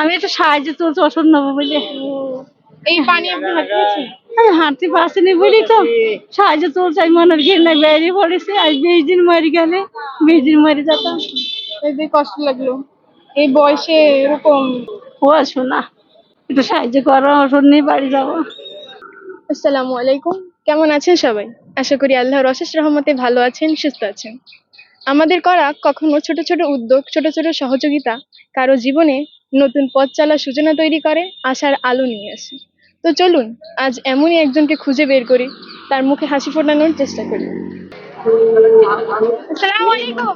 আমি একটু সাহায্য চলছে ওষুধ নেবো বলে। এই পানি আপনি হাঁটতে আমি হাঁটতে পারছিনি বলি তো সাহায্য চলছে। আমি মনের ঘৃণায় বেরিয়ে পড়েছি। আজ 20 দিন মরে গেলে 20 দিন মরে যেতাম। এই কষ্ট লাগলো এই বয়সে এরকম। ও শোনা, একটু সাহায্য করো, ওষুধ নিয়ে বাড়ি যাবো। আসসালামু আলাইকুম, কেমন আছেন সবাই? আশা করি আল্লাহর অশেষ রহমতে ভালো আছেন, সুস্থ আছেন। আমাদের করা কখনো ছোট ছোট উদ্যোগ, ছোট ছোট সহযোগিতা কারো জীবনে নতুন পথ চলার সূচনা তৈরি করে, আশার আলো নিয়ে আসে। তো চলুন আজ এমনই একজনকে খুঁজে বের করি, তার মুখে হাসি ফোটানোর চেষ্টা করি। আসসালামু আলাইকুম,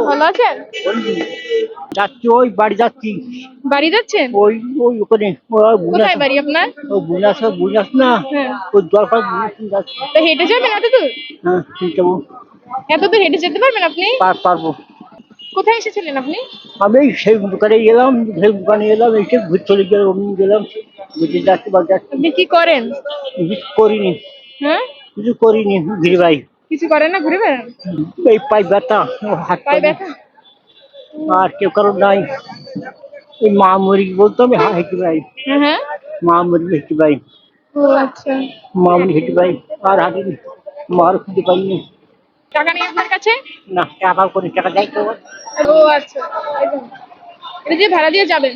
ভালো আছেন? যাচ্ছি, ওই বাড়ি যাচ্ছি। বাড়ি যাচ্ছেন? ওই ওই ওখানে কোথায় বাড়ি আপনার? বুঝাস না, হ্যাঁ, ওই দরকার যাচ্ছি। তো হেঁটে যাবেন এত দূর? হ্যাঁ, ঠিক যাবো। এত দূর হেঁটে যেতে পারবেন আপনি? পারবো। কোথায় এসেছিলেন আপনি? আমি সেই দোকানে গেলাম, এসে ঘুরে চলে গেলাম, অমনি গেলাম, ঘুরে যাচ্ছি বা যাচ্ছি। আপনি কি করেন? কিছু করিনি, হ্যাঁ, কিছু করিনি, ঘিরে ভাই। কিছু করেন না, ঘুরে বেড়ান? এই পাই ব্যথা, হাত পায়ে ব্যথা? আর কেউ কারণ নাই। এই মা মরি বলতো আমি হেঁটে ভাই, হ্যাঁ হ্যাঁ। মা মরি হেঁটে ভাই, ও আচ্ছা। মা মরি হেঁটে ভাই, আর হাঁটিনি, মার খুঁজে পাইনি। টাকা নেই আপনার কাছে? না, টাকা করে টাকা দেয় তো। ও আচ্ছা, এটা দিয়ে ভাড়া দিয়ে যাবেন।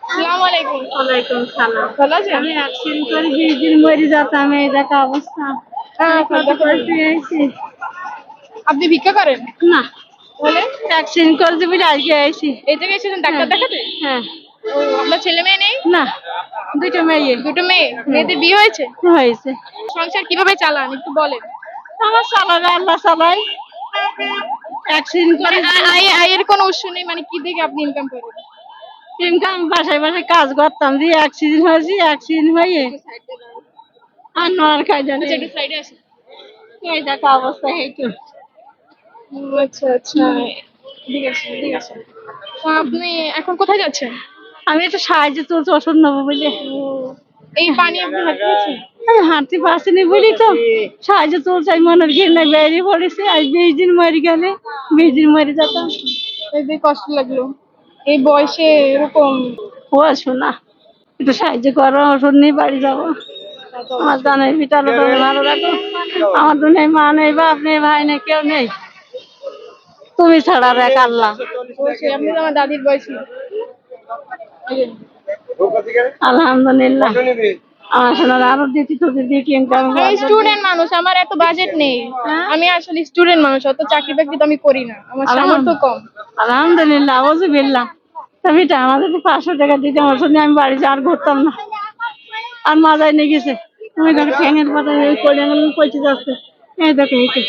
আসসালামু আলাইকুম। ওয়ালাইকুম সালাম। ভালো আছেন? আমি অ্যাক্সিডেন্ট করে 20 দিন মরে যেতাম। এই দেখা অবস্থা। কত কষ্ট হয়েছে। আপনি ভিক্ষা করেন? না, বলে অ্যাক্সিডেন্ট করেছে বলে আজকে আইছি। এই জায়গায় এসেছেন ডাক্তার দেখাতে? হ্যাঁ। ও, আপনার ছেলে মেয়ে নেই? না, দুটো মেয়ে। দুটো মেয়ে? মেয়েদের বিয়ে হয়েছে? হয়েছে। সংসার কিভাবে চালান একটু বলেন। আমার চালাবে, আল্লাহ চালাই। অ্যাক্সিডেন্ট করে আয়ের কোনো উৎস নেই, মানে কি থেকে আপনি ইনকাম করেন? ইনকাম বাসায় বাসায় কাজ করতাম, দিয়ে অ্যাক্সিডেন্ট হয়েছি। অ্যাক্সিডেন্ট হয়ে আর নড়ার কাজ জানি। আচ্ছা, একটু সাইডে আসেন। এই দেখা অবস্থা এইতো। আচ্ছা আচ্ছা, ঠিক আছে ঠিক আছে। তো আপনি এখন কোথায় যাচ্ছেন? আমি একটু সাহায্য চলছে ওষুধ নেবো বলে। এই পানি আপনি হাঁটতে? আমি হাঁটতে পারছিনি বলি তো সাহায্য চলছে। আমি মনের ঘৃণায় বেরিয়ে পড়েছি। আজ 20 দিন মরে গেলে 20 দিন মরে যেতাম। এই কষ্ট লাগলো এই বয়সে এরকম। ও শোনা, একটু সাহায্য করো, ওষুধ নিয়ে বাড়ি যাবো। আমার জানাই বিটালো তুমি ভালো রাখো। আমার তো নেই মা, নেই বাপ, নেই ভাই, নেই কেউ নেই। তুমি ছাড়া আর এক আল্লাহ। আপনি তো আমার দাদির বয়সী। আলহামদুলিল্লাহ। আমার সোনার আরো দিচ্ছি, তোদের দিয়ে কি ইনকাম। আমি স্টুডেন্ট মানুষ, আমার এত বাজেট নেই। আমি আসলে স্টুডেন্ট মানুষ, অত চাকরি বাকরি তো আমি করি না, আমার সামর্থ্য কম। আলহামদুলিল্লাহ, বুঝবিল্লাহ। তবেটা আমাদের 500 টাকা দিতে ওষুধ নিয়ে আমি বাড়ি আর ঘুরতাম না। আর মাজায় নিয়ে গেছে। তুমি দেখো ঠ্যাঙের পাতা করে পৌঁছে যাচ্ছে। এই দেখো এইটা।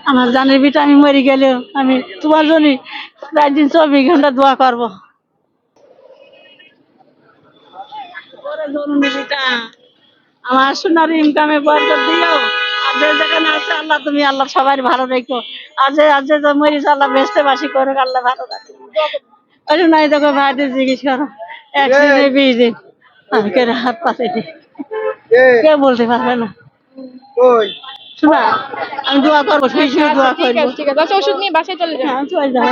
আমার জানের বিটা আমি মরে গেলেও আমি তোমার জন্য রাত দিন 24 ঘন্টা দোয়া করবো। আমার সোনার ইনকামে বরকত দিও। আর যে যেখানে আছে আল্লাহ, তুমি আল্লাহ সবাই ভালো রেখো। আর যে মরিস আল্লাহ বেসতে বাসি করুক, আল্লাহ ভালো রাখো। ওই নাই দেখো ভাইদের জিজ্ঞেস করো। 20 দিন আমি কেন হাত পাতেছি, কে বলতে পারবে না। শোনা, আমি দোয়া করবো, শুয়ে শুয়ে দোয়া করবো। ঠিক আছে, আচ্ছা ওষুধ নিয়ে বাসায় চলে যান। চলে যাবো।